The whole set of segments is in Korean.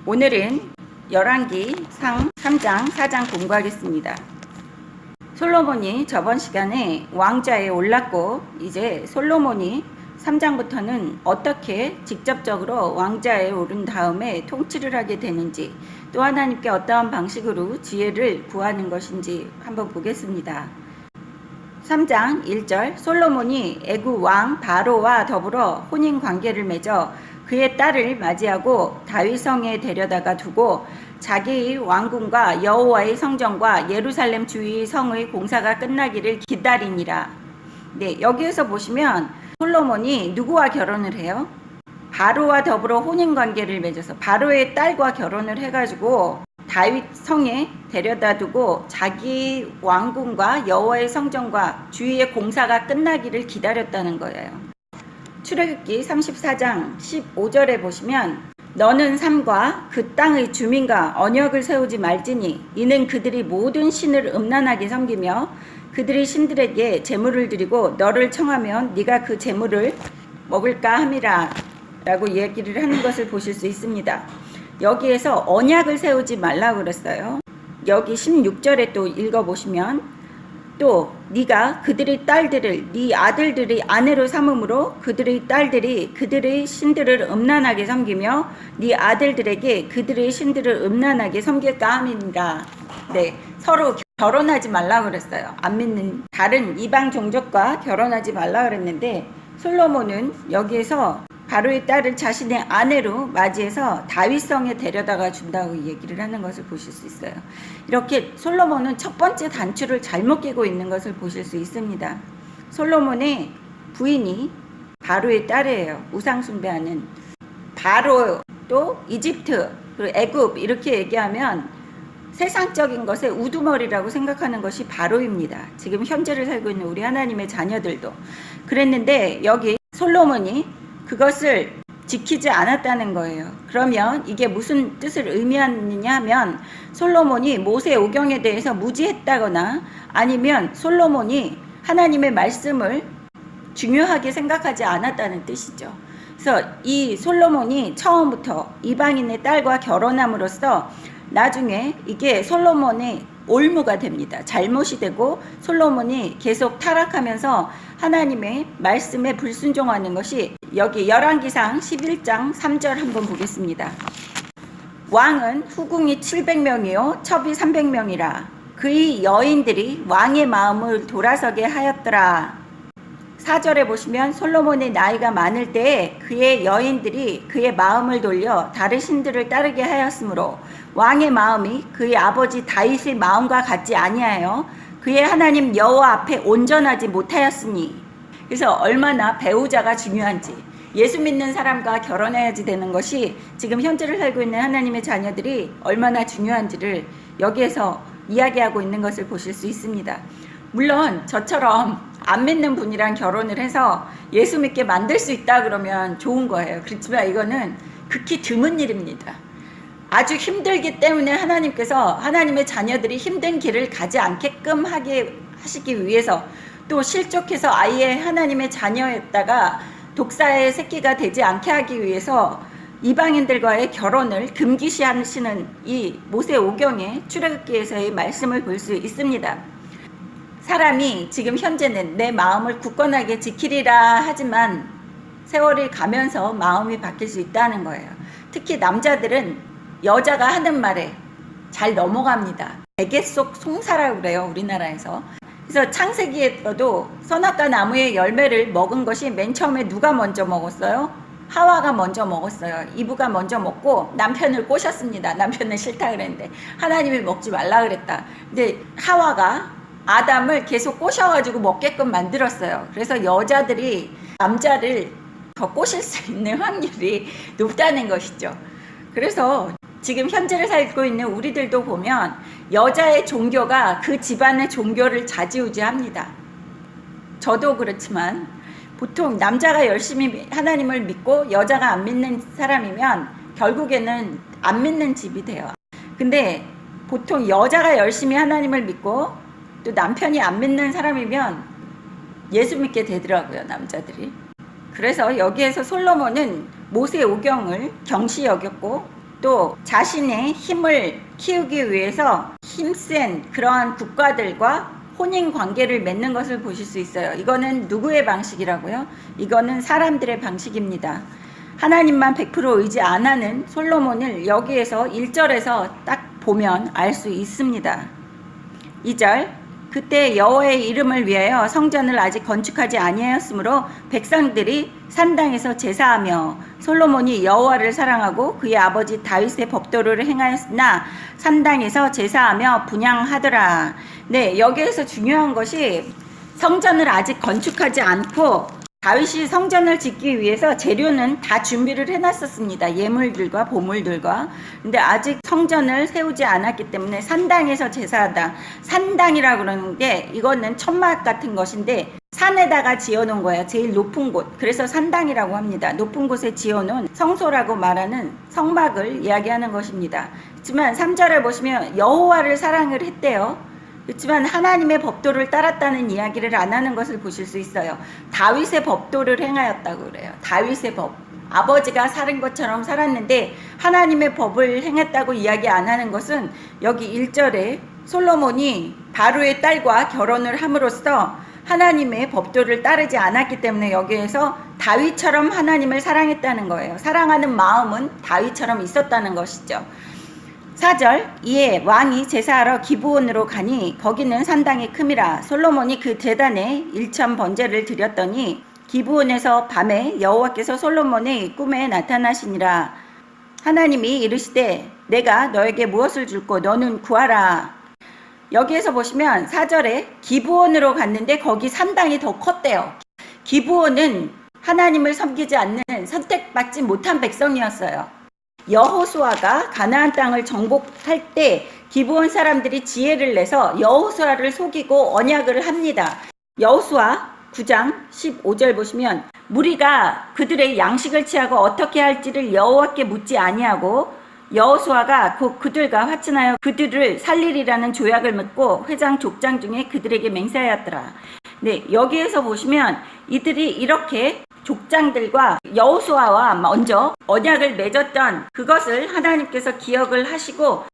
오늘은 열왕기상 3장 4장 공부하겠습니다. 솔로몬이 저번 시간에 왕좌에 올랐고 이제 솔로몬이 3장부터는 어떻게 직접적으로 왕좌에 오른 다음에 통치를 하게 되는지, 또 하나님께 어떠한 방식으로 지혜를 구하는 것인지 한번 보겠습니다. 3장 1절, 솔로몬이 애굽 왕 바로와 더불어 혼인 관계를 맺어 그의 딸을 맞이하고 다윗성에 데려다가 두고 자기의 왕궁과 여호와의 성전과 예루살렘 주위 성의 공사가 끝나기를 기다리니라. 네, 여기에서 보시면 솔로몬이 누구와 결혼을 해요? 바로와 더불어 혼인 관계를 맺어서 바로의 딸과 결혼을 해가지고 다윗 성에 데려다 두고 자기 왕궁과 여호와의 성전과 주위의 공사가 끝나기를 기다렸다는 거예요. 출애굽기 34장 15절에 보시면 너는 삼가 그 땅의 주민과 언약을 세우지 말지니 이는 그들이 모든 신을 음란하게 섬기며 그들의 신들에게 제물을 드리고 너를 청하면 네가 그 제물을 먹을까 함이라 라고 얘기를 하는 것을 보실 수 있습니다. 여기에서 언약을 세우지 말라고 그랬어요. 여기 16절에 또 읽어보시면 또 네가 그들의 딸들을 네 아들들의 아내로 삼음으로 그들의 딸들이 그들의 신들을 음란하게 섬기며 네 아들들에게 그들의 신들을 음란하게 섬길까 함이니라. 네, 서로 결혼하지 말라고 그랬어요. 안 믿는 다른 이방 종족과 결혼하지 말라고 그랬는데 솔로몬은 여기에서 바로의 딸을 자신의 아내로 맞이해서 다윗성에 데려다가 준다고 얘기를 하는 것을 보실 수 있어요. 이렇게 솔로몬은 첫 번째 단추를 잘못 끼고 있는 것을 보실 수 있습니다. 솔로몬의 부인이 바로의 딸이에요. 우상 숭배하는 바로, 또 이집트, 그리고 애굽 이렇게 얘기하면 세상적인 것에 우두머리라고 생각하는 것이 바로입니다. 지금 현재를 살고 있는 우리 하나님의 자녀들도 그랬는데 여기 솔로몬이 그것을 지키지 않았다는 거예요. 그러면 이게 무슨 뜻을 의미하느냐 하면 솔로몬이 모세 오경에 대해서 무지했다거나 아니면 솔로몬이 하나님의 말씀을 중요하게 생각하지 않았다는 뜻이죠. 그래서 이 솔로몬이 처음부터 이방인의 딸과 결혼함으로써 나중에 이게 솔로몬의 올무가 됩니다. 잘못이 되고 솔로몬이 계속 타락하면서 하나님의 말씀에 불순종하는 것이 여기 열왕기상 11장 3절 한번 보겠습니다. 왕은 후궁이 700명이요 첩이 300명이라 그의 여인들이 왕의 마음을 돌아서게 하였더라. 4절에 보시면 솔로몬의 나이가 많을 때에 그의 여인들이 그의 마음을 돌려 다른 신들을 따르게 하였으므로 왕의 마음이 그의 아버지 다윗의 마음과 같지 아니하여 그의 하나님 여호와 앞에 온전하지 못하였으니. 그래서 얼마나 배우자가 중요한지, 예수 믿는 사람과 결혼해야지 되는 것이 지금 현재를 살고 있는 하나님의 자녀들이 얼마나 중요한지를 여기에서 이야기하고 있는 것을 보실 수 있습니다. 물론 저처럼 안 믿는 분이랑 결혼을 해서 예수 믿게 만들 수 있다 그러면 좋은 거예요. 그렇지만 이거는 극히 드문 일입니다. 아주 힘들기 때문에 하나님께서 하나님의 자녀들이 힘든 길을 가지 않게끔 하시기 위해서, 또 실족해서 아예 하나님의 자녀였다가 독사의 새끼가 되지 않게 하기 위해서 이방인들과의 결혼을 금기시하시는 이 모세 오경의 출애굽기에서의 말씀을 볼 수 있습니다. 사람이 지금 현재는 내 마음을 굳건하게 지키리라 하지만 세월이 가면서 마음이 바뀔 수 있다는 거예요. 특히 남자들은 여자가 하는 말에 잘 넘어갑니다. 베개 속 송사라고 그래요, 우리나라에서. 그래서 창세기에도 선악과 나무의 열매를 먹은 것이 맨 처음에 누가 먼저 먹었어요? 하와가 먼저 먹었어요. 이브가 먼저 먹고 남편을 꼬셨습니다. 남편은 싫다 그랬는데 하나님이 먹지 말라 그랬다. 근데 하와가 아담을 계속 꼬셔가지고 먹게끔 만들었어요. 그래서 여자들이 남자를 더 꼬실 수 있는 확률이 높다는 것이죠. 그래서 지금 현재를 살고 있는 우리들도 보면 여자의 종교가 그 집안의 종교를 좌지우지합니다. 저도 그렇지만 보통 남자가 열심히 하나님을 믿고 여자가 안 믿는 사람이면 결국에는 안 믿는 집이 돼요. 근데 보통 여자가 열심히 하나님을 믿고 또 남편이 안 믿는 사람이면 예수 믿게 되더라고요, 남자들이. 그래서 여기에서 솔로몬은 모세 오경을 경시 여겼고 또 자신의 힘을 키우기 위해서 힘센 그러한 국가들과 혼인 관계를 맺는 것을 보실 수 있어요. 이거는 누구의 방식이라고요? 이거는 사람들의 방식입니다. 하나님만 100% 의지 안 하는 솔로몬을 여기에서 1절에서 딱 보면 알 수 있습니다. 2절, 그때 여호와의 이름을 위하여 성전을 아직 건축하지 아니하였으므로 백성들이 산당에서 제사하며 솔로몬이 여호와를 사랑하고 그의 아버지 다윗의 법도를 행하였으나 산당에서 제사하며 분향하더라. 네, 여기에서 중요한 것이 성전을 아직 건축하지 않고 다윗이 성전을 짓기 위해서 재료는 다 준비를 해놨었습니다. 예물들과 보물들과. 근데 아직 성전을 세우지 않았기 때문에 산당에서 제사하다. 산당이라고 그러는 게 이거는 천막 같은 것인데 산에다가 지어놓은 거예요. 제일 높은 곳. 그래서 산당이라고 합니다. 높은 곳에 지어놓은 성소라고 말하는 성막을 이야기하는 것입니다. 하지만 3절에 보시면 여호와를 사랑을 했대요. 그렇지만 하나님의 법도를 따랐다는 이야기를 안 하는 것을 보실 수 있어요. 다윗의 법도를 행하였다고 그래요. 다윗의 법. 아버지가 살은 것처럼 살았는데 하나님의 법을 행했다고 이야기 안 하는 것은 여기 1절에 솔로몬이 바로의 딸과 결혼을 함으로써 하나님의 법도를 따르지 않았기 때문에 여기에서 다윗처럼 하나님을 사랑했다는 거예요. 사랑하는 마음은 다윗처럼 있었다는 것이죠. 4절, 이에 왕이 제사하러 기브온으로 가니 거기는 산당이 큼이라. 솔로몬이 그 제단에 1천 번제를 드렸더니 기브온에서 밤에 여호와께서 솔로몬의 꿈에 나타나시니라. 하나님이 이르시되 내가 너에게 무엇을 줄고 너는 구하라. 여기에서 보시면 4절에 기브온으로 갔는데 거기 산당이 더 컸대요. 기브온은 하나님을 섬기지 않는 선택받지 못한 백성이었어요. 여호수아가 가나안 땅을 정복할 때 기브온 사람들이 지혜를 내서 여호수아를 속이고 언약을 합니다. 여호수아 9장 15절 보시면 무리가 그들의 양식을 취하고 어떻게 할지를 여호와께 묻지 아니하고 여호수아가 그들과 화친하여 그들을 살리리라는 조약을 맺고 회장 족장 중에 그들에게 맹세하였더라. 네, 여기에서 보시면 이들이 이렇게 족장들과 여호수아와 먼저 언약을 맺었던 그것을 하나님께서 기억을 하시고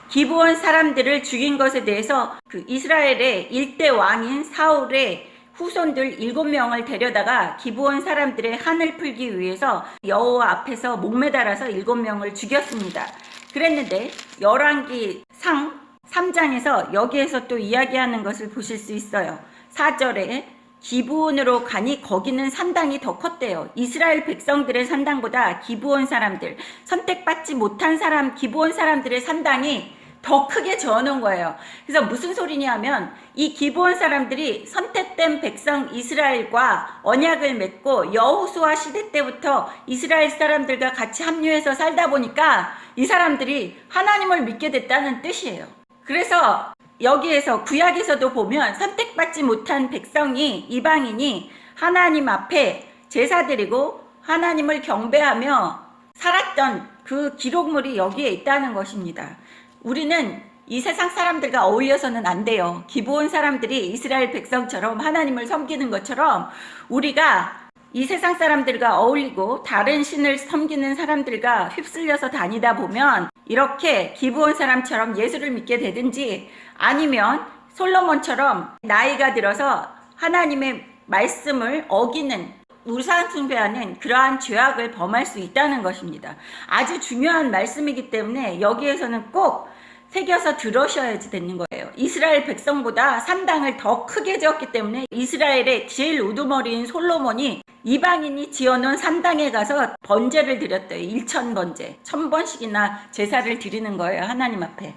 기브온 사람들을 죽인 것에 대해서 그 이스라엘의 일대 왕인 사울의 후손들 7명을 데려다가 기브온 사람들의 한을 풀기 위해서 여호와 앞에서 목매달아서 7명을 죽였습니다. 그랬는데 열왕기 상 3장에서 여기에서 또 이야기하는 것을 보실 수 있어요. 4절에 기브온으로 가니 거기는 산당이 더 컸대요. 이스라엘 백성들의 산당보다 기브온 사람들, 선택받지 못한 사람, 기브온 사람들의 산당이 더 크게 저어놓은 거예요. 그래서 무슨 소리냐면 이 기브온 사람들이 선택된 백성 이스라엘과 언약을 맺고 여호수아 시대 때부터 이스라엘 사람들과 같이 합류해서 살다 보니까 이 사람들이 하나님을 믿게 됐다는 뜻이에요. 그래서 여기에서 구약에서도 보면 선택받지 못한 백성이 이방인이 하나님 앞에 제사드리고 하나님을 경배하며 살았던 그 기록물이 여기에 있다는 것입니다. 우리는 이 세상 사람들과 어울려서는 안 돼요. 기브온 사람들이 이스라엘 백성처럼 하나님을 섬기는 것처럼 우리가 이 세상 사람들과 어울리고 다른 신을 섬기는 사람들과 휩쓸려서 다니다 보면 이렇게 기브온 사람처럼 예수를 믿게 되든지 아니면 솔로몬처럼 나이가 들어서 하나님의 말씀을 어기는 우상 숭배하는 그러한 죄악을 범할 수 있다는 것입니다. 아주 중요한 말씀이기 때문에 여기에서는 꼭 새겨서 들으셔야지 되는 거예요. 이스라엘 백성보다 산당을 더 크게 지었기 때문에 이스라엘의 제일 우두머리인 솔로몬이 이방인이 지어놓은 산당에 가서 번제를 드렸대요. 1000번제. 1000번씩이나 제사를 드리는 거예요. 하나님 앞에.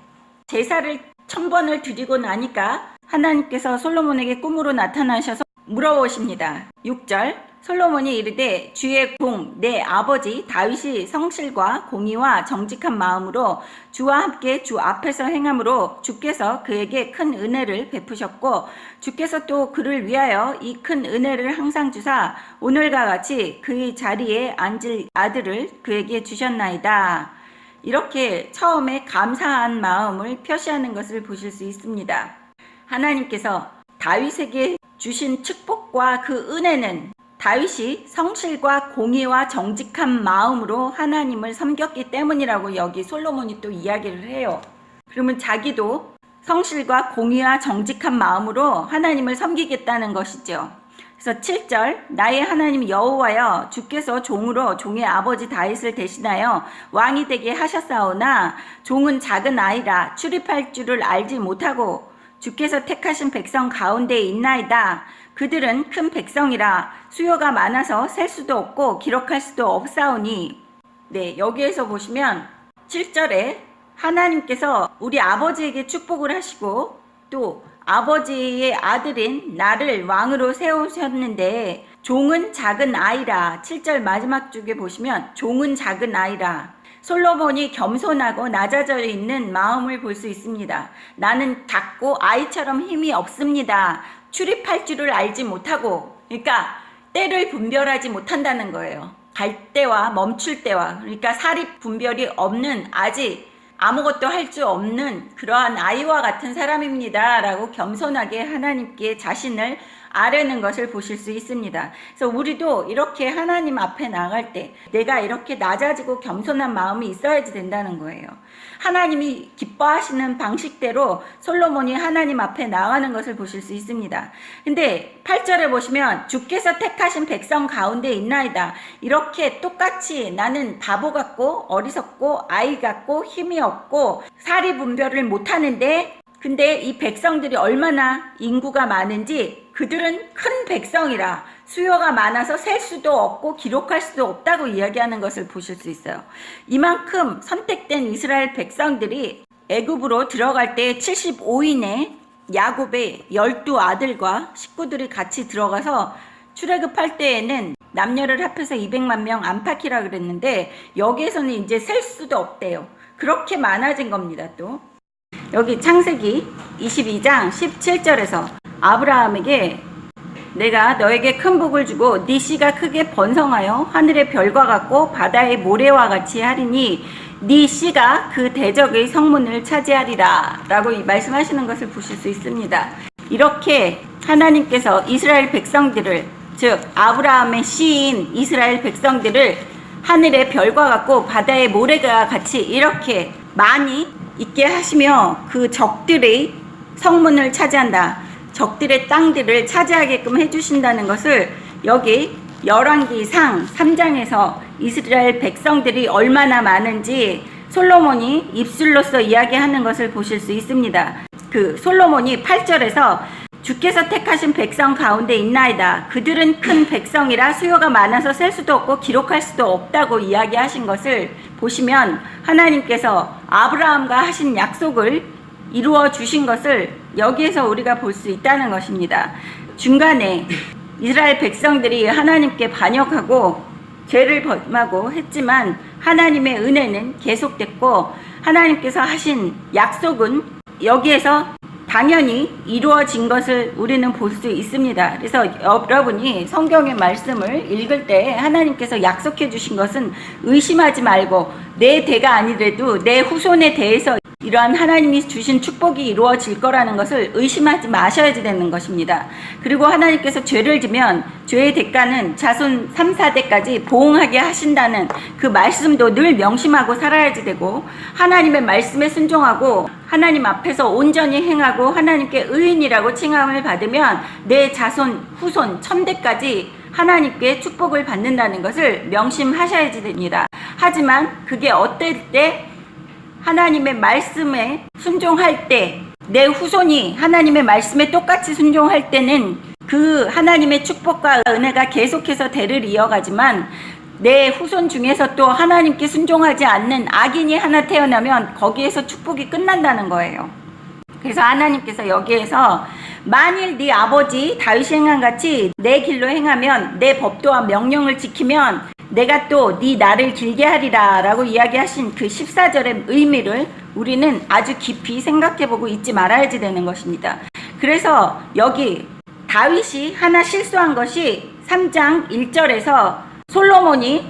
제사를 1000번을 드리고 나니까 하나님께서 솔로몬에게 꿈으로 나타나셔서 물어보십니다. 6절 솔로몬이 이르되 주의 공 내 아버지 다윗이 성실과 공의와 정직한 마음으로 주와 함께 주 앞에서 행함으로 주께서 그에게 큰 은혜를 베푸셨고 주께서 또 그를 위하여 이 큰 은혜를 항상 주사 오늘과 같이 그의 자리에 앉을 아들을 그에게 주셨나이다. 이렇게 처음에 감사한 마음을 표시하는 것을 보실 수 있습니다. 하나님께서 다윗에게 주신 축복과 그 은혜는 다윗이 성실과 공의와 정직한 마음으로 하나님을 섬겼기 때문이라고 여기 솔로몬이 또 이야기를 해요. 그러면 자기도 성실과 공의와 정직한 마음으로 하나님을 섬기겠다는 것이죠. 그래서 7절 나의 하나님 여호와여 주께서 종으로 종의 아버지 다윗을 대신하여 왕이 되게 하셨사오나 종은 작은 아이라 출입할 줄을 알지 못하고 주께서 택하신 백성 가운데에 있나이다. 그들은 큰 백성이라 수요가 많아서 셀 수도 없고 기록할 수도 없사오니. 네, 여기에서 보시면 7절에 하나님께서 우리 아버지에게 축복을 하시고 또 아버지의 아들인 나를 왕으로 세우셨는데 종은 작은 아이라. 7절 마지막 쪽에 보시면 종은 작은 아이라. 솔로몬이 겸손하고 낮아져 있는 마음을 볼 수 있습니다. 나는 작고 아이처럼 힘이 없습니다. 출입할 줄을 알지 못하고, 그러니까 때를 분별하지 못한다는 거예요. 갈 때와 멈출 때와, 그러니까 사립 분별이 없는, 아직 아무것도 할 수 없는 그러한 아이와 같은 사람입니다 라고 겸손하게 하나님께 자신을 아뢰는 것을 보실 수 있습니다. 그래서 우리도 이렇게 하나님 앞에 나갈 때 내가 이렇게 낮아지고 겸손한 마음이 있어야지 된다는 거예요. 하나님이 기뻐하시는 방식대로 솔로몬이 하나님 앞에 나가는 것을 보실 수 있습니다. 근데 8절에 보시면 주께서 택하신 백성 가운데 있나이다. 이렇게 똑같이 나는 바보 같고 어리석고 아이 같고 힘이 없고 사리 분별을 못하는데, 근데 이 백성들이 얼마나 인구가 많은지 그들은 큰 백성이라 수요가 많아서 셀 수도 없고 기록할 수도 없다고 이야기하는 것을 보실 수 있어요. 이만큼 선택된 이스라엘 백성들이 애굽으로 들어갈 때 75인의 야곱의 12아들과 식구들이 같이 들어가서 출애굽할 때에는 남녀를 합해서 200만 명 안팎이라 그랬는데 여기에서는 이제 셀 수도 없대요. 그렇게 많아진 겁니다. 또 여기 창세기 22장 17절에서 아브라함에게 내가 너에게 큰 복을 주고 네 씨가 크게 번성하여 하늘의 별과 같고 바다의 모래와 같이 하리니 네 씨가 그 대적의 성문을 차지하리라 라고 말씀하시는 것을 보실 수 있습니다. 이렇게 하나님께서 이스라엘 백성들을, 즉 아브라함의 씨인 이스라엘 백성들을 하늘의 별과 같고 바다의 모래가 같이 이렇게 많이 있게 하시며 그 적들의 성문을 차지한다. 적들의 땅들을 차지하게끔 해주신다는 것을 여기 열왕기상 3장에서 이스라엘 백성들이 얼마나 많은지 솔로몬이 입술로서 이야기하는 것을 보실 수 있습니다. 그 솔로몬이 8절에서 주께서 택하신 백성 가운데 있나이다. 그들은 큰 백성이라 수요가 많아서 셀 수도 없고 기록할 수도 없다고 이야기하신 것을 보시면 하나님께서 아브라함과 하신 약속을 이루어 주신 것을 여기에서 우리가 볼 수 있다는 것입니다. 중간에 이스라엘 백성들이 하나님께 반역하고 죄를 범하고 했지만 하나님의 은혜는 계속됐고 하나님께서 하신 약속은 여기에서 당연히 이루어진 것을 우리는 볼 수 있습니다. 그래서 여러분이 성경의 말씀을 읽을 때 하나님께서 약속해 주신 것은 의심하지 말고 내 대가 아니래도 내 후손에 대해서 이러한 하나님이 주신 축복이 이루어질 거라는 것을 의심하지 마셔야 되는 것입니다. 그리고 하나님께서 죄를 지면 죄의 대가는 자손 3, 4대까지 보응하게 하신다는 그 말씀도 늘 명심하고 살아야지 되고, 하나님의 말씀에 순종하고 하나님 앞에서 온전히 행하고 하나님께 의인이라고 칭함을 받으면 내 자손, 후손, 1000대까지 하나님께 축복을 받는다는 것을 명심하셔야지 됩니다. 하지만 그게 어떨 때 하나님의 말씀에 순종할 때, 내 후손이 하나님의 말씀에 똑같이 순종할 때는 그 하나님의 축복과 은혜가 계속해서 대를 이어가지만 내 후손 중에서 또 하나님께 순종하지 않는 악인이 하나 태어나면 거기에서 축복이 끝난다는 거예요. 그래서 하나님께서 여기에서 만일 네 아버지 다윗이 행한 같이 내 길로 행하면 내 법도와 명령을 지키면 내가 또 네 날을 길게 하리라 라고 이야기하신 그 14절의 의미를 우리는 아주 깊이 생각해보고 잊지 말아야지 되는 것입니다. 그래서 여기 다윗이 하나 실수한 것이 3장 1절에서 솔로몬이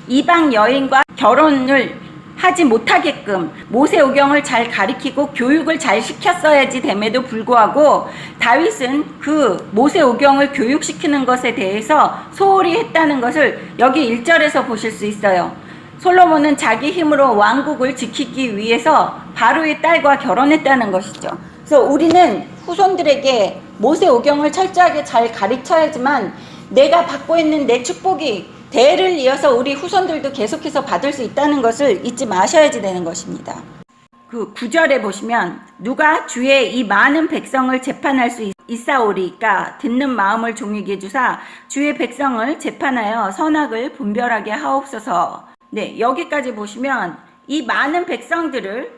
이방 여인과 결혼을 하지 못하게끔 모세오경을 잘 가리키고 교육을 잘 시켰어야지 됨에도 불구하고 다윗은 그 모세오경을 교육시키는 것에 대해서 소홀히 했다는 것을 여기 1절에서 보실 수 있어요. 솔로몬은 자기 힘으로 왕국을 지키기 위해서 바로의 딸과 결혼했다는 것이죠. 그래서 우리는 후손들에게 모세오경을 철저하게 잘 가르쳐야지만 내가 받고 있는 내 축복이 대를 이어서 우리 후손들도 계속해서 받을 수 있다는 것을 잊지 마셔야지 되는 것입니다. 그 9절에 보시면 누가 주의 이 많은 백성을 재판할 수 있사오리까 듣는 마음을 종에게 주사 주의 백성을 재판하여 선악을 분별하게 하옵소서. 네, 여기까지 보시면 이 많은 백성들을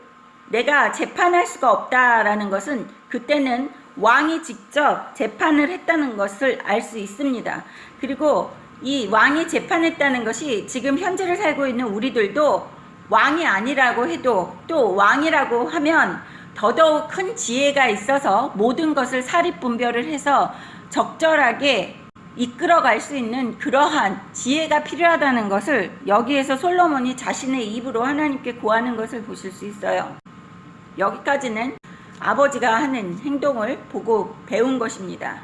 내가 재판할 수가 없다라는 것은 그때는 왕이 직접 재판을 했다는 것을 알 수 있습니다. 그리고 이 왕이 재판했다는 것이 지금 현재를 살고 있는 우리들도 왕이 아니라고 해도 또 왕이라고 하면 더더욱 큰 지혜가 있어서 모든 것을 사립분별을 해서 적절하게 이끌어갈 수 있는 그러한 지혜가 필요하다는 것을 여기에서 솔로몬이 자신의 입으로 하나님께 구하는 것을 보실 수 있어요. 여기까지는 아버지가 하는 행동을 보고 배운 것입니다.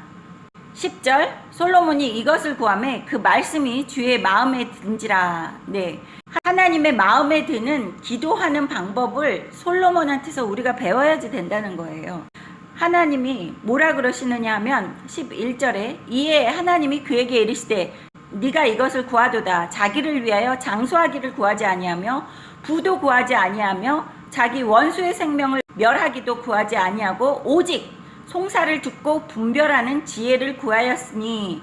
10절 솔로몬이 이것을 구하매 그 말씀이 주의 마음에 든지라. 네, 하나님의 마음에 드는 기도하는 방법을 솔로몬한테서 우리가 배워야지 된다는 거예요. 하나님이 뭐라 그러시느냐 하면 11절에 이에 하나님이 그에게 이르시되 네가 이것을 구하도다. 자기를 위하여 장수하기를 구하지 아니하며 부도 구하지 아니하며 자기 원수의 생명을 멸하기도 구하지 아니하고 오직 송사를 듣고 분별하는 지혜를 구하였으니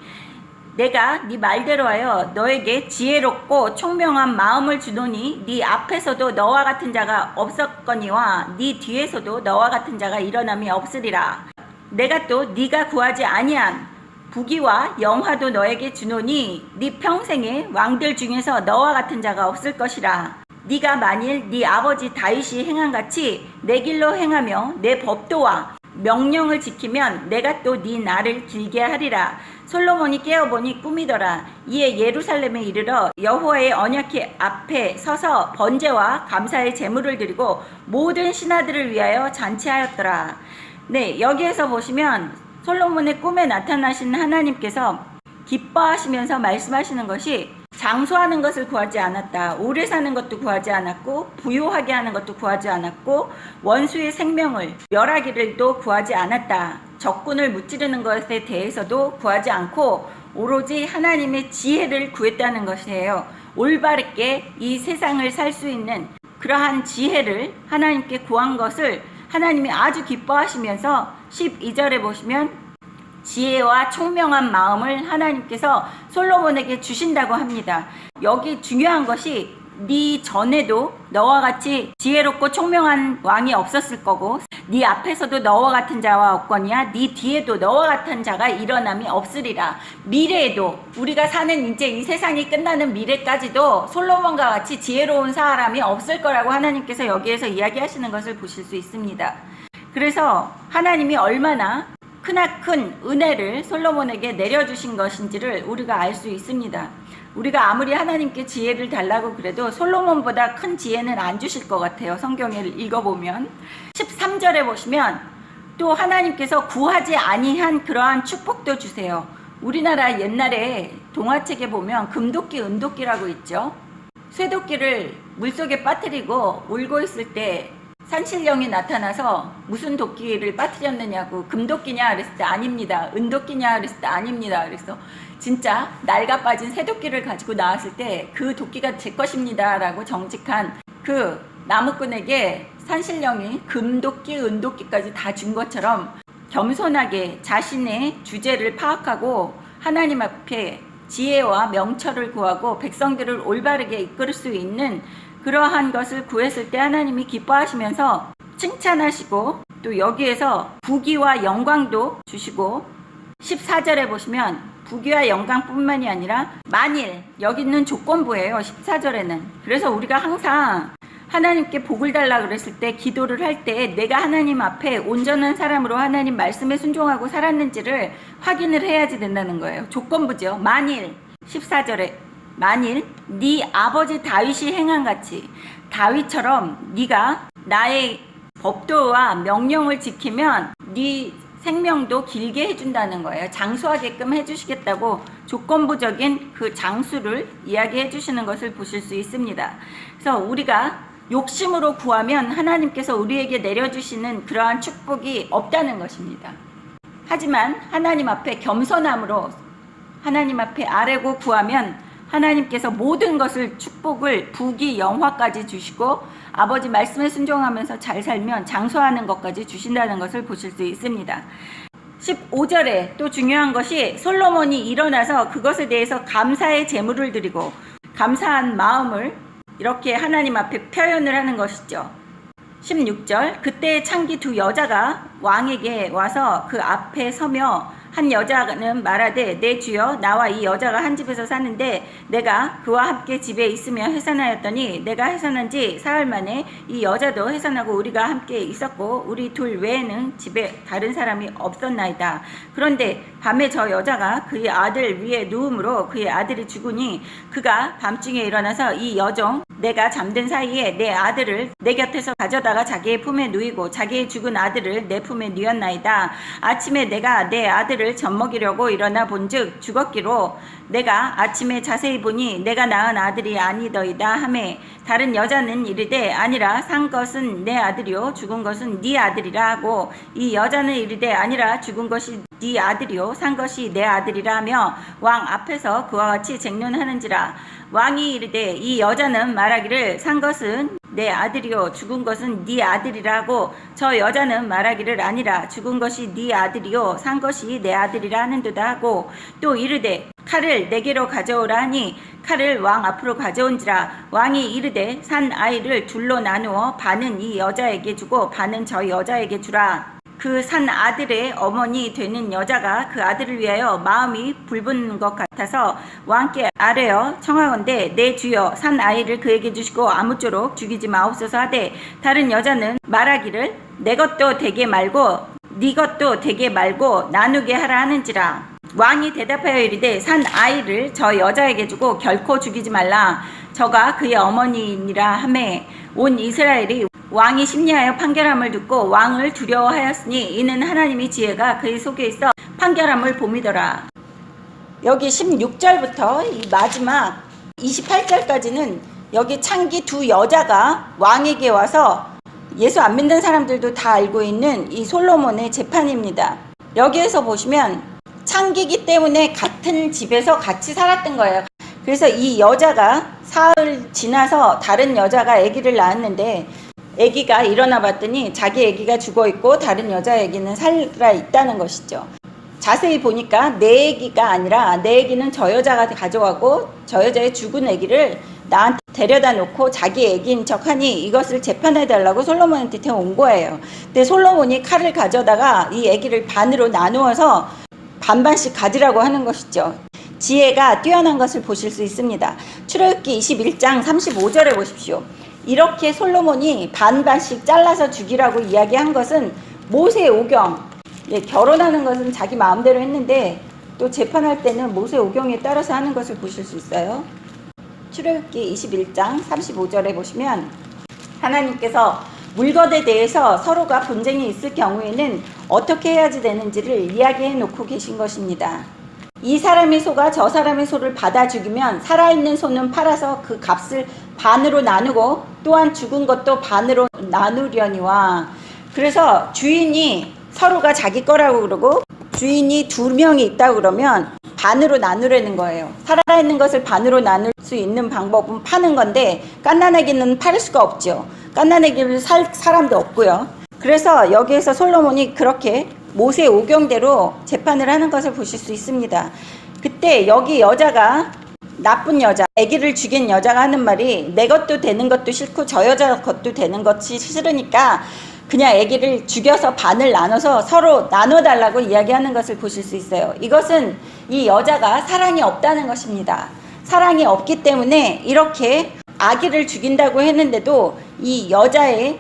내가 네 말대로 하여 너에게 지혜롭고 총명한 마음을 주노니 네 앞에서도 너와 같은 자가 없었거니와 네 뒤에서도 너와 같은 자가 일어남이 없으리라. 내가 또 네가 구하지 아니한 부귀와 영화도 너에게 주노니 네 평생에 왕들 중에서 너와 같은 자가 없을 것이라. 네가 만일 네 아버지 다윗이 행한같이 내 길로 행하며 내 법도와 명령을 지키면 내가 또 네 날을 길게 하리라. 솔로몬이 깨어보니 꿈이더라. 이에 예루살렘에 이르러 여호와의 언약궤 앞에 서서 번제와 감사의 제물을 드리고 모든 신하들을 위하여 잔치하였더라. 네, 여기에서 보시면 솔로몬의 꿈에 나타나신 하나님께서 기뻐하시면서 말씀하시는 것이 장수하는 것을 구하지 않았다. 오래 사는 것도 구하지 않았고 부유하게 하는 것도 구하지 않았고 원수의 생명을 멸하기를도 구하지 않았다. 적군을 무찌르는 것에 대해서도 구하지 않고 오로지 하나님의 지혜를 구했다는 것이에요. 올바르게 이 세상을 살 수 있는 그러한 지혜를 하나님께 구한 것을 하나님이 아주 기뻐하시면서 12절에 보시면 지혜와 총명한 마음을 하나님께서 솔로몬에게 주신다고 합니다. 여기 중요한 것이 네 전에도 너와 같이 지혜롭고 총명한 왕이 없었을 거고 네 앞에서도 너와 같은 자와 없거니와 네 뒤에도 너와 같은 자가 일어남이 없으리라. 미래에도 우리가 사는 이제 이 세상이 끝나는 미래까지도 솔로몬과 같이 지혜로운 사람이 없을 거라고 하나님께서 여기에서 이야기하시는 것을 보실 수 있습니다. 그래서 하나님이 얼마나 크나큰 은혜를 솔로몬에게 내려주신 것인지를 우리가 알 수 있습니다. 우리가 아무리 하나님께 지혜를 달라고 그래도 솔로몬보다 큰 지혜는 안 주실 것 같아요. 성경을 읽어보면 13절에 보시면 또 하나님께서 구하지 아니한 그러한 축복도 주세요. 우리나라 옛날에 동화책에 보면 금도끼 은도끼라고 있죠. 쇠도끼를 물속에 빠뜨리고 울고 있을 때 산신령이 나타나서 무슨 도끼를 빠뜨렸느냐고 금도끼냐 그랬을 때 아닙니다. 은도끼냐 그랬을 때 아닙니다. 그래서 진짜 낡아 빠진 새도끼를 가지고 나왔을 때 그 도끼가 제 것입니다 라고 정직한 그 나무꾼에게 산신령이 금도끼 은도끼까지 다 준 것처럼 겸손하게 자신의 주제를 파악하고 하나님 앞에 지혜와 명철을 구하고 백성들을 올바르게 이끌 수 있는 그러한 것을 구했을 때 하나님이 기뻐하시면서 칭찬하시고 또 여기에서 부귀와 영광도 주시고 14절에 보시면 부귀와 영광뿐만이 아니라 만일 여기 있는 조건부예요. 14절에는. 그래서 우리가 항상 하나님께 복을 달라 그랬을 때 기도를 할 때 내가 하나님 앞에 온전한 사람으로 하나님 말씀에 순종하고 살았는지를 확인을 해야지 된다는 거예요. 조건부죠. 만일 14절에 만일 네 아버지 다윗이 행한같이 다윗처럼 네가 나의 법도와 명령을 지키면 네 생명도 길게 해준다는 거예요. 장수하게끔 해주시겠다고 조건부적인 그 장수를 이야기해 주시는 것을 보실 수 있습니다. 그래서 우리가 욕심으로 구하면 하나님께서 우리에게 내려주시는 그러한 축복이 없다는 것입니다. 하지만 하나님 앞에 겸손함으로 하나님 앞에 아뢰고 구하면 하나님께서 모든 것을 축복을 부귀 영화까지 주시고 아버지 말씀에 순종하면서 잘 살면 장수하는 것까지 주신다는 것을 보실 수 있습니다. 15절에 또 중요한 것이 솔로몬이 일어나서 그것에 대해서 감사의 제물을 드리고 감사한 마음을 이렇게 하나님 앞에 표현을 하는 것이죠. 16절 그때 창기 두 여자가 왕에게 와서 그 앞에 서며 한 여자는 말하되 내 주여 나와 이 여자가 한 집에서 사는데 내가 그와 함께 집에 있으며 해산하였더니 내가 해산한 지 사흘 만에 이 여자도 해산하고 우리가 함께 있었고 우리 둘 외에는 집에 다른 사람이 없었나이다. 그런데 밤에 저 여자가 그의 아들 위에 누움으로 그의 아들이 죽으니 그가 밤중에 일어나서 이 여종 내가 잠든 사이에 내 아들을 내 곁에서 가져다가 자기의 품에 누이고 자기의 죽은 아들을 내 품에 누였나이다. 아침에 내가 내 아들을 젖먹이려고 일어나 본즉 죽었기로 내가 아침에 자세히 보니 내가 낳은 아들이 아니더이다 하매 다른 여자는 이르되 아니라 산 것은 내 아들이요 죽은 것은 네 아들이라 하고 이 여자는 이르되 아니라 죽은 것이 네 아들이요 산 것이 내 아들이라 하며 왕 앞에서 그와 같이 쟁론하는지라. 왕이 이르되 이 여자는 말하기를 산 것은 내 아들이요 죽은 것은 네 아들이라고 저 여자는 말하기를 아니라 죽은 것이 네 아들이요 산 것이 내 아들이라 하는도다 하고 또 이르되 칼을 내게로 가져오라 하니 칼을 왕 앞으로 가져온지라. 왕이 이르되 산 아이를 둘로 나누어 반은 이 여자에게 주고 반은 저 여자에게 주라. 그 산 아들의 어머니 되는 여자가 그 아들을 위하여 마음이 불붙는 것 같아서 왕께 아뢰어 청하건대 내 주여 산 아이를 그에게 주시고 아무쪼록 죽이지 마옵소서 하되 다른 여자는 말하기를 내 것도 되게 말고 네 것도 되게 말고 나누게 하라 하는지라. 왕이 대답하여 이르되 산 아이를 저 여자에게 주고 결코 죽이지 말라. 저가 그의 어머니이니라 하매 온 이스라엘이 왕이 심리하여 판결함을 듣고 왕을 두려워하였으니 이는 하나님의 지혜가 그의 속에 있어 판결함을 봄이더라. 여기 16절부터 이 마지막 28절까지는 여기 창기 두 여자가 왕에게 와서 예수 안 믿는 사람들도 다 알고 있는 이 솔로몬의 재판입니다. 여기에서 보시면 창기기 때문에 같은 집에서 같이 살았던 거예요. 그래서 이 여자가 사흘 지나서 다른 여자가 아기를 낳았는데 아기가 일어나 봤더니 자기 아기가 죽어 있고 다른 여자 아기는 살아 있다는 것이죠. 자세히 보니까 내 아기가 아니라 내 아기는 저 여자가 가져가고 저 여자의 죽은 아기를 나한테 데려다 놓고 자기 아기인 척하니 이것을 재판해 달라고 솔로몬한테 온 거예요. 근데 솔로몬이 칼을 가져다가 이 아기를 반으로 나누어서 반반씩 가지라고 하는 것이죠. 지혜가 뛰어난 것을 보실 수 있습니다. 출애굽기 21장 35절에 보십시오. 이렇게 솔로몬이 반반씩 잘라서 죽이라고 이야기한 것은 모세 오경, 결혼하는 것은 자기 마음대로 했는데 또 재판할 때는 모세 오경에 따라서 하는 것을 보실 수 있어요. 출애굽기 21장 35절에 보시면 하나님께서 물것에 대해서 서로가 분쟁이 있을 경우에는 어떻게 해야지 되는지를 이야기해 놓고 계신 것입니다. 이 사람의 소가 저 사람의 소를 받아 죽이면 살아있는 소는 팔아서 그 값을 반으로 나누고 또한 죽은 것도 반으로 나누려니와. 그래서 주인이 서로가 자기 거라고 그러고 주인이 두 명이 있다고 그러면 반으로 나누려는 거예요. 살아있는 것을 반으로 나눌 수 있는 방법은 파는 건데 갓난아기는 팔 수가 없죠. 갓난아기를 살 사람도 없고요. 그래서 여기에서 솔로몬이 그렇게 모세 오경대로 재판을 하는 것을 보실 수 있습니다. 그때 여기 여자가 나쁜 여자, 아기를 죽인 여자가 하는 말이 내 것도 되는 것도 싫고 저 여자 것도 되는 것이 싫으니까 그냥 아기를 죽여서 반을 나눠서 서로 나눠달라고 이야기하는 것을 보실 수 있어요. 이것은 이 여자가 사랑이 없다는 것입니다. 사랑이 없기 때문에 이렇게 아기를 죽인다고 했는데도 이 여자의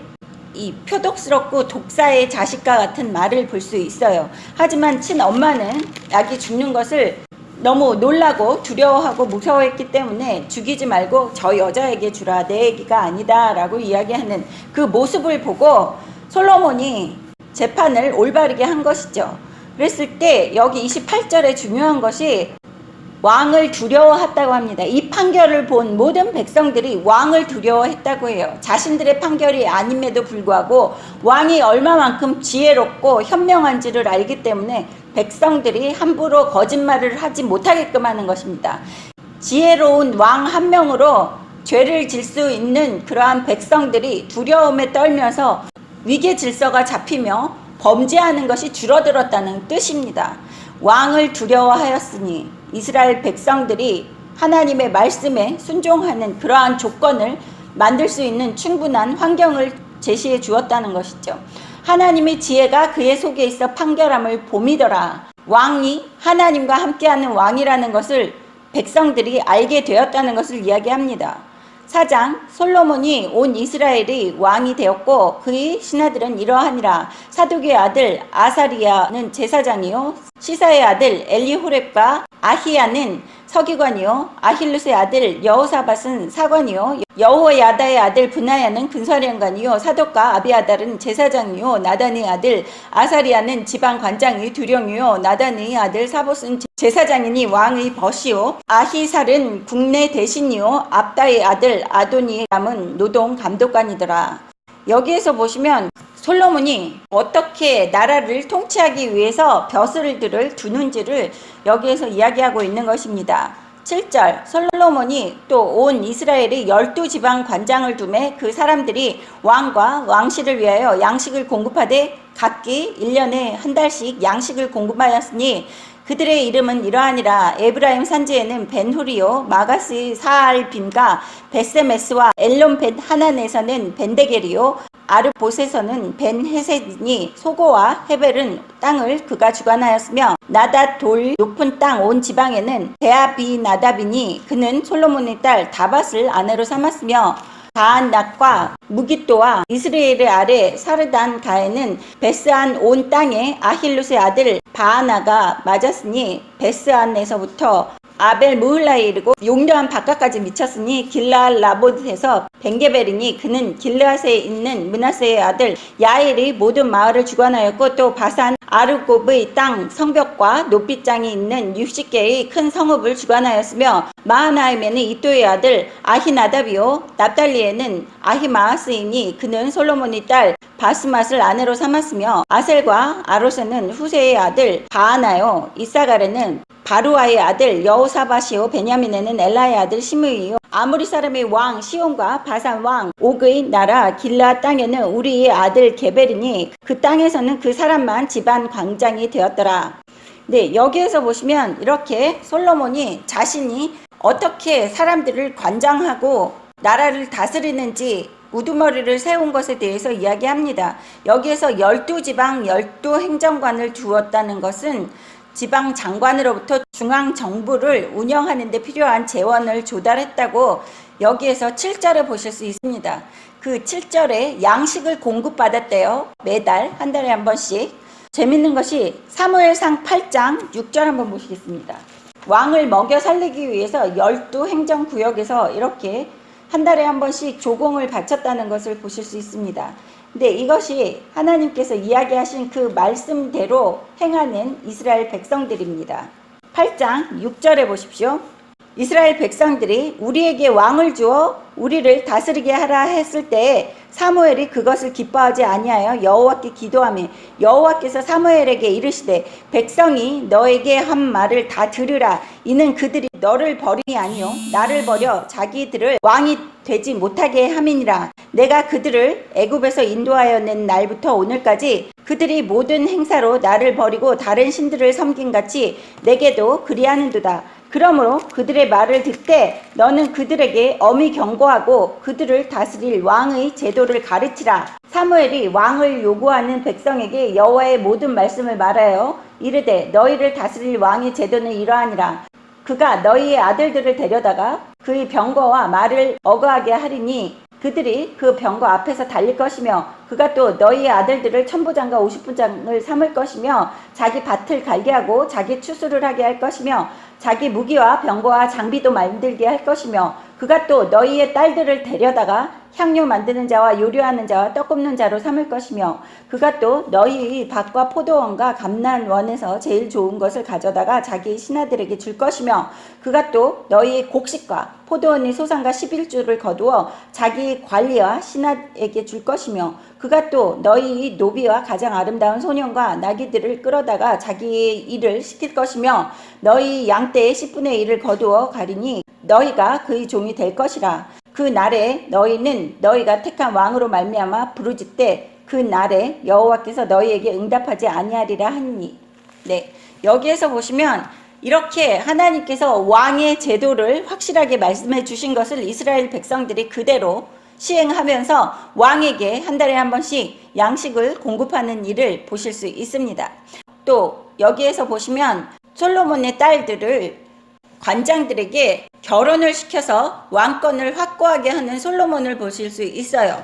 이 표독스럽고 독사의 자식과 같은 말을 볼 수 있어요. 하지만 친엄마는 아기 죽는 것을 너무 놀라고 두려워하고 무서워했기 때문에 죽이지 말고 저 여자에게 주라, 내 얘기가 아니다 라고 이야기하는 그 모습을 보고 솔로몬이 재판을 올바르게 한 것이죠. 그랬을 때 여기 28절에 중요한 것이 왕을 두려워했다고 합니다. 이 판결을 본 모든 백성들이 왕을 두려워했다고 해요. 자신들의 판결이 아님에도 불구하고 왕이 얼마만큼 지혜롭고 현명한지를 알기 때문에 백성들이 함부로 거짓말을 하지 못하게끔 하는 것입니다. 지혜로운 왕 한 명으로 죄를 질 수 있는 그러한 백성들이 두려움에 떨면서 위계 질서가 잡히며 범죄하는 것이 줄어들었다는 뜻입니다. 왕을 두려워하였으니 이스라엘 백성들이 하나님의 말씀에 순종하는 그러한 조건을 만들 수 있는 충분한 환경을 제시해 주었다는 것이죠. 하나님의 지혜가 그의 속에 있어 판결함을 봄이더라. 왕이 하나님과 함께하는 왕이라는 것을 백성들이 알게 되었다는 것을 이야기합니다. 4장 솔로몬이 온 이스라엘이 왕이 되었고 그의 신하들은 이러하니라. 사독의 아들 아사리야는 제사장이요 시사의 아들 엘리호렙과 아히야는 서기관이요 아힐루스의 아들 여호사밧은 사관이요 여호야다의 아들 브나야는 군사령관이요 사독과 아비아달은 제사장이요 나단의 아들 아사리야는 지방관장의 두령이요 나단의 아들 사봇은 제사장이니 왕의 벗이요 아히살은 국내 대신이요 압다의 아들 아도니람은 노동 감독관이더라. 여기에서 보시면 솔로몬이 어떻게 나라를 통치하기 위해서 벼슬들을 두는지를 여기에서 이야기하고 있는 것입니다. 7절 솔로몬이 또 온 이스라엘의 12지방 관장을 두매 그 사람들이 왕과 왕실을 위하여 양식을 공급하되 각기 1년에 한 달씩 양식을 공급하였으니 그들의 이름은 이러하니라. 에브라임 산지에는 벤후리요 마가스의 사알빔과 베세메스와 엘론벳 하난에서는 벤데겔이요 아르봇에서는 벤헤세디니 소고와 헤벨은 땅을 그가 주관하였으며 나닷 돌 높은 땅 온 지방에는 베아비나답이니 그는 솔로몬의 딸 다밧을 아내로 삼았으며 바안낫과 무깃도와 이스라엘의 아래 사르단 가에는 베스안 온 땅에 아힐루스의 아들 바아나가 맞았으니 베스안에서부터 아벨 무흘라에 이르고 용려한 바깥까지 미쳤으니 길라앗 라봇에서 벤게벨이니 그는 길르앗에 있는 므낫세의 아들 야엘이 모든 마을을 주관하였고 또 바산 아르곱의 땅 성벽과 높이장이 있는 60개의 큰 성읍을 주관하였으며 마하나임에는 이또의 아들 아히나답이요 납달리에는 아히마아스이니 그는 솔로몬의 딸 바스맛을 아내로 삼았으며 아셀과 아로스는 후세의 아들 바하나요 이사갈에는 바루아의 아들 여호사밧이요 베냐민에는 엘라의 아들 시므이요 아무리 사람의 왕 시온과 바산 왕 옥의 나라 길라 땅에는 우리의 아들 게벨이니 그 땅에서는 그 사람만 집안 광장이 되었더라. 네, 여기에서 보시면 이렇게 솔로몬이 자신이 어떻게 사람들을 관장하고 나라를 다스리는지 우두머리를 세운 것에 대해서 이야기합니다. 여기에서 12지방 12행정관을 두었다는 것은 지방 장관으로부터 중앙 정부를 운영하는 데 필요한 재원을 조달했다고 여기에서 7절에 보실 수 있습니다. 그 7절에 양식을 공급받았대요. 매달 한 달에 한 번씩. 재밌는 것이 사무엘상 8장 6절 한번 보시겠습니다. 왕을 먹여 살리기 위해서 12행정구역에서 이렇게 한 달에 한 번씩 조공을 바쳤다는 것을 보실 수 있습니다. 근데 이것이 하나님께서 이야기하신 그 말씀대로 행하는 이스라엘 백성들입니다. 8장 6절에 보십시오. 이스라엘 백성들이 우리에게 왕을 주어 우리를 다스리게 하라 했을 때에 사무엘이 그것을 기뻐하지 아니하여 여호와께 기도하며 여호와께서 사무엘에게 이르시되 백성이 너에게 한 말을 다 들으라. 이는 그들이 너를 버리니 아니요 나를 버려 자기들을 왕이 되지 못하게 함이니라. 내가 그들을 애굽에서 인도하여 낸 날부터 오늘까지 그들이 모든 행사로 나를 버리고 다른 신들을 섬긴 같이 내게도 그리하는도다. 그러므로 그들의 말을 듣되 너는 그들에게 엄히 경고하고 그들을 다스릴 왕의 제도를 가르치라. 사무엘이 왕을 요구하는 백성에게 여호와의 모든 말씀을 말하여 이르되 너희를 다스릴 왕의 제도는 이러하니라. 그가 너희의 아들들을 데려다가 그의 병거와 말을 어거하게 하리니 그들이 그 병거 앞에서 달릴 것이며 그가 또 너희의 아들들을 천부장과 50부장을 삼을 것이며 자기 밭을 갈게 하고 자기 추수를 하게 할 것이며 자기 무기와 병거와 장비도 만들게 할 것이며 그가 또 너희의 딸들을 데려다가 향료 만드는 자와 요리하는 자와 떡 굽는 자로 삼을 것이며 그가 또 너희 밭과 포도원과 감난원에서 제일 좋은 것을 가져다가 자기 신하들에게 줄 것이며 그가 또 너희 곡식과 포도원의 소산과 11주를 거두어 자기 관리와 신하에게 줄 것이며 그가 또 너희 노비와 가장 아름다운 소년과 나귀들을 끌어다가 자기의 일을 시킬 것이며 너희 양떼의 10분의 1을 거두어 가리니 너희가 그의 종이 될 것이라. 그 날에 너희는 너희가 택한 왕으로 말미암아 부르짖되 그 날에 여호와께서 너희에게 응답하지 아니하리라 하니. 네, 여기에서 보시면 이렇게 하나님께서 왕의 제도를 확실하게 말씀해 주신 것을 이스라엘 백성들이 그대로 시행하면서 왕에게 한 달에 한 번씩 양식을 공급하는 일을 보실 수 있습니다. 또 여기에서 보시면 솔로몬의 딸들을 관장들에게 결혼을 시켜서 왕권을 확고하게 하는 솔로몬을 보실 수 있어요.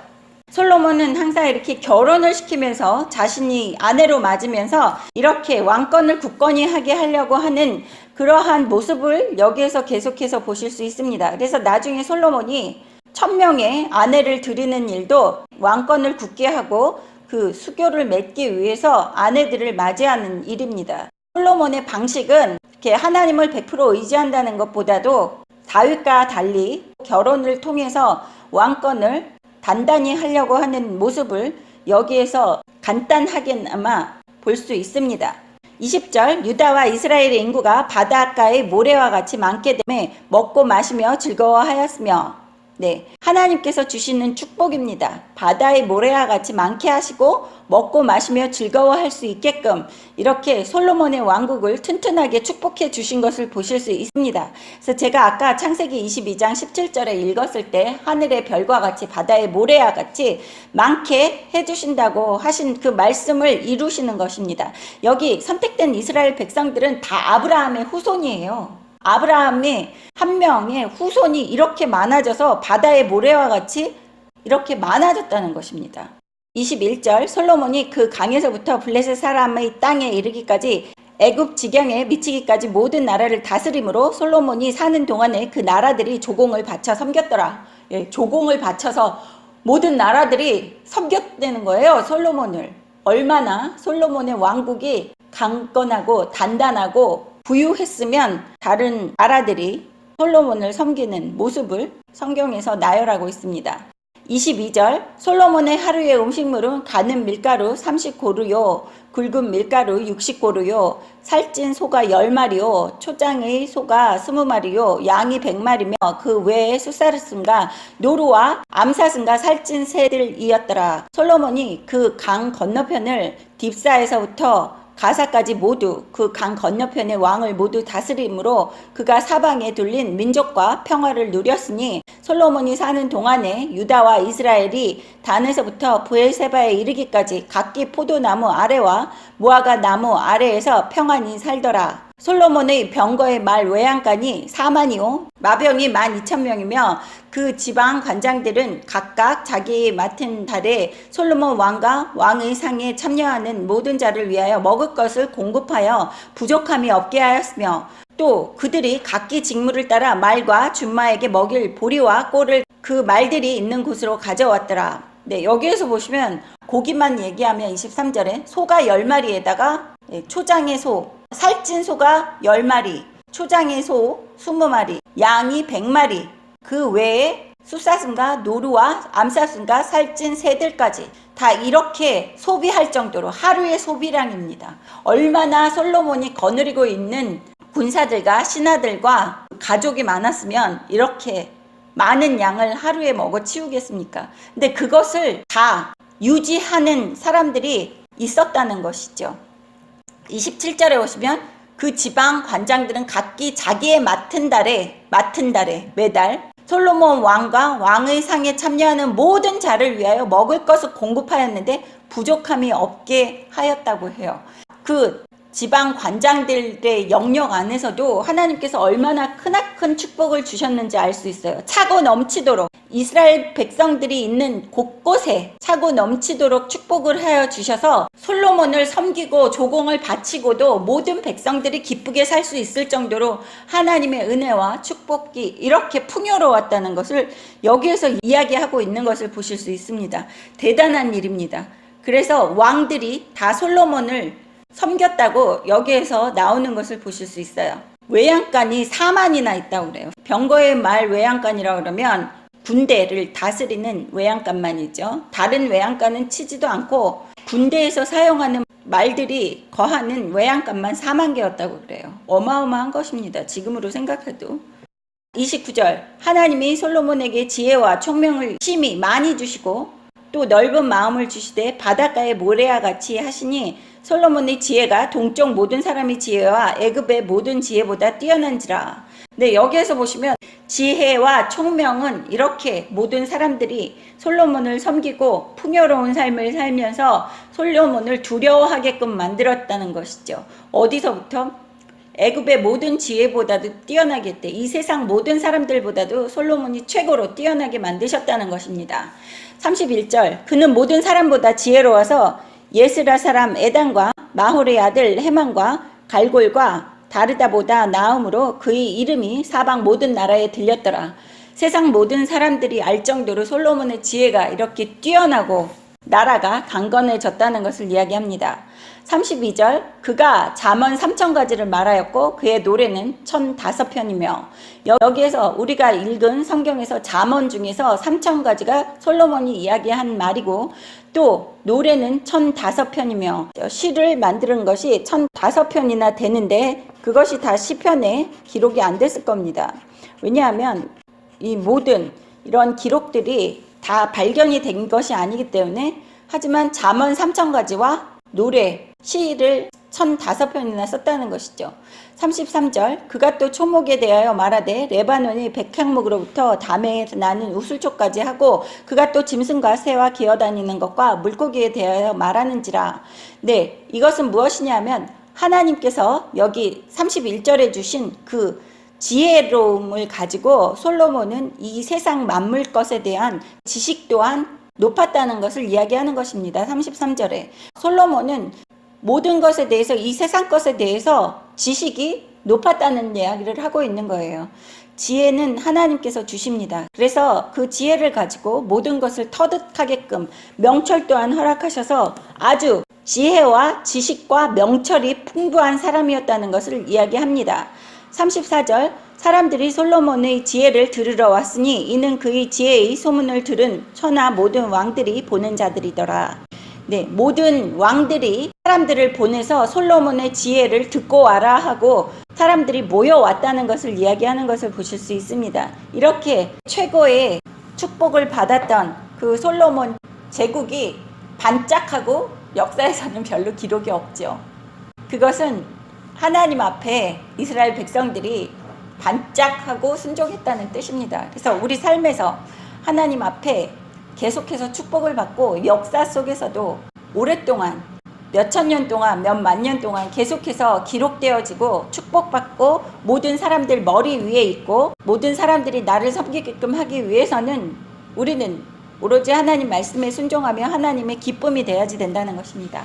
솔로몬은 항상 이렇게 결혼을 시키면서 자신이 아내로 맞으면서 이렇게 왕권을 굳건히 하게 하려고 하는 그러한 모습을 여기에서 계속해서 보실 수 있습니다. 그래서 나중에 솔로몬이 1000명의 아내를 들이는 일도 왕권을 굳게 하고 그 수교를 맺기 위해서 아내들을 맞이하는 일입니다. 솔로몬의 방식은 이렇게 하나님을 100% 의지한다는 것보다도 다윗과 달리 결혼을 통해서 왕권을 단단히 하려고 하는 모습을 여기에서 간단하게나마 볼 수 있습니다. 20절 유다와 이스라엘의 인구가 바닷가의 모래와 같이 많게 되매 먹고 마시며 즐거워하였으며. 네, 하나님께서 주시는 축복입니다. 바다의 모래와 같이 많게 하시고 먹고 마시며 즐거워할 수 있게끔 이렇게 솔로몬의 왕국을 튼튼하게 축복해 주신 것을 보실 수 있습니다. 그래서 제가 아까 창세기 22장 17절에 읽었을 때 하늘의 별과 같이 바다의 모래와 같이 많게 해주신다고 하신 그 말씀을 이루시는 것입니다. 여기 선택된 이스라엘 백성들은 다 아브라함의 후손이에요. 아브라함의 한 명의 후손이 이렇게 많아져서 바다의 모래와 같이 이렇게 많아졌다는 것입니다. 21절 솔로몬이 그 강에서부터 블레셋 사람의 땅에 이르기까지 애굽 지경에 미치기까지 모든 나라를 다스림으로 솔로몬이 사는 동안에 그 나라들이 조공을 바쳐 섬겼더라. 예, 조공을 바쳐서 모든 나라들이 섬겼다는 거예요. 솔로몬을. 얼마나 솔로몬의 왕국이 강건하고 단단하고 부유했으면 다른 나라들이 솔로몬을 섬기는 모습을 성경에서 나열하고 있습니다. 22절 솔로몬의 하루의 음식물은 가는 밀가루 30고루요 굵은 밀가루 60고루요 살찐 소가 10마리요 초장의 소가 20마리요 양이 100마리며 그 외에 숫사슴과 노루와 암사슴과 살찐 새들이었더라. 솔로몬이 그 강 건너편을 딥사에서부터 가사까지 모두 그 강 건너편의 왕을 모두 다스림으로 그가 사방에 둘린 민족과 평화를 누렸으니 솔로몬이 사는 동안에 유다와 이스라엘이 단에서부터 브엘세바에 이르기까지 각기 포도나무 아래와 무화과 나무 아래에서 평안히 살더라. 솔로몬의 병거의 말 외양간이 4만이요 마병이 12,000명이며 그 지방 관장들은 각각 자기 맡은 달에 솔로몬 왕과 왕의 상에 참여하는 모든 자를 위하여 먹을 것을 공급하여 부족함이 없게 하였으며 또 그들이 각기 직무를 따라 말과 준마에게 먹일 보리와 꼴을 그 말들이 있는 곳으로 가져왔더라. 네, 여기에서 보시면 고기만 얘기하면 23절에 소가 10마리에다가 초장의 소, 살찐 소가 10마리, 초장의 소 20마리, 양이 100마리, 그 외에 숫사슴과 노루와 암사슴과 살찐 새들까지 다 이렇게 소비할 정도로 하루의 소비량입니다. 얼마나 솔로몬이 거느리고 있는 군사들과 신하들과 가족이 많았으면 이렇게 많은 양을 하루에 먹어 치우겠습니까? 근데 그것을 다 유지하는 사람들이 있었다는 것이죠. 27절에 오시면 그 지방 관장들은 각기 자기의 맡은 달에 매달 솔로몬 왕과 왕의 상에 참여하는 모든 자를 위하여 먹을 것을 공급하였는데 부족함이 없게 하였다고 해요. 그 지방 관장들의 영역 안에서도 하나님께서 얼마나 크나큰 축복을 주셨는지 알 수 있어요. 차고 넘치도록 이스라엘 백성들이 있는 곳곳에 차고 넘치도록 축복을 하여 주셔서 솔로몬을 섬기고 조공을 바치고도 모든 백성들이 기쁘게 살 수 있을 정도로 하나님의 은혜와 축복이 이렇게 풍요로웠다는 것을 여기에서 이야기하고 있는 것을 보실 수 있습니다. 대단한 일입니다. 그래서 왕들이 다 솔로몬을 섬겼다고 여기에서 나오는 것을 보실 수 있어요. 외양간이 4만이나 있다고 그래요. 병거의 말 외양간이라고 그러면 군대를 다스리는 외양간만이죠. 다른 외양간은 치지도 않고 군대에서 사용하는 말들이 거하는 외양간만 4만 개였다고 그래요. 어마어마한 것입니다. 지금으로 생각해도. 29절 하나님이 솔로몬에게 지혜와 총명을 심히 많이 주시고 또 넓은 마음을 주시되 바닷가의 모래와 같이 하시니 솔로몬의 지혜가 동쪽 모든 사람의 지혜와 애굽의 모든 지혜보다 뛰어난지라. 네, 여기에서 보시면 지혜와 총명은 이렇게 모든 사람들이 솔로몬을 섬기고 풍요로운 삶을 살면서 솔로몬을 두려워하게끔 만들었다는 것이죠. 어디서부터? 애굽의 모든 지혜보다도 뛰어나게 했대. 이 세상 모든 사람들보다도 솔로몬이 최고로 뛰어나게 만드셨다는 것입니다. 31절 그는 모든 사람보다 지혜로워서 예스라 사람 에단과 마홀의 아들 헤만과 갈골과 다르다보다 나음으로 그의 이름이 사방 모든 나라에 들렸더라. 세상 모든 사람들이 알 정도로 솔로몬의 지혜가 이렇게 뛰어나고 나라가 강건해졌다는 것을 이야기합니다. 32절 그가 잠언 3000가지를 말하였고 그의 노래는 1005편이며 여기에서 우리가 읽은 성경에서 잠언 중에서 3000가지가 솔로몬이 이야기한 말이고 또 노래는 1005편이며 시를 만드는 것이 1005편이나 되는데 그것이 다 시편에 기록이 안 됐을 겁니다. 왜냐하면 이 모든 이런 기록들이 다 발견이 된 것이 아니기 때문에 하지만 잠언 3000가지와 노래, 시를 1005편이나 썼다는 것이죠. 33절 그가 또 초목에 대하여 말하되 레바논의 백향목으로부터 담에 나는 우슬초까지 하고 그가 또 짐승과 새와 기어다니는 것과 물고기에 대하여 말하는지라. 네, 이것은 무엇이냐면 하나님께서 여기 31절에 주신 그 지혜로움을 가지고 솔로몬은 이 세상 만물 것에 대한 지식 또한 높았다는 것을 이야기하는 것입니다. 33절에 솔로몬은 모든 것에 대해서 이 세상 것에 대해서 지식이 높았다는 이야기를 하고 있는 거예요. 지혜는 하나님께서 주십니다. 그래서 그 지혜를 가지고 모든 것을 터득하게끔 명철 또한 허락하셔서 아주 지혜와 지식과 명철이 풍부한 사람이었다는 것을 이야기합니다. 34절 사람들이 솔로몬의 지혜를 들으러 왔으니 이는 그의 지혜의 소문을 들은 천하 모든 왕들이 보는 자들이더라. 네, 모든 왕들이 사람들을 보내서 솔로몬의 지혜를 듣고 와라 하고 사람들이 모여왔다는 것을 이야기하는 것을 보실 수 있습니다. 이렇게 최고의 축복을 받았던 그 솔로몬 제국이 반짝하고 역사에서는 별로 기록이 없죠. 그것은 하나님 앞에 이스라엘 백성들이 반짝하고 순종했다는 뜻입니다. 그래서 우리 삶에서 하나님 앞에 계속해서 축복을 받고 역사 속에서도 오랫동안 몇천 년 동안 몇 만 년 동안 계속해서 기록되어지고 축복받고 모든 사람들 머리 위에 있고 모든 사람들이 나를 섬기게끔 하기 위해서는 우리는 오로지 하나님 말씀에 순종하며 하나님의 기쁨이 되어야지 된다는 것입니다.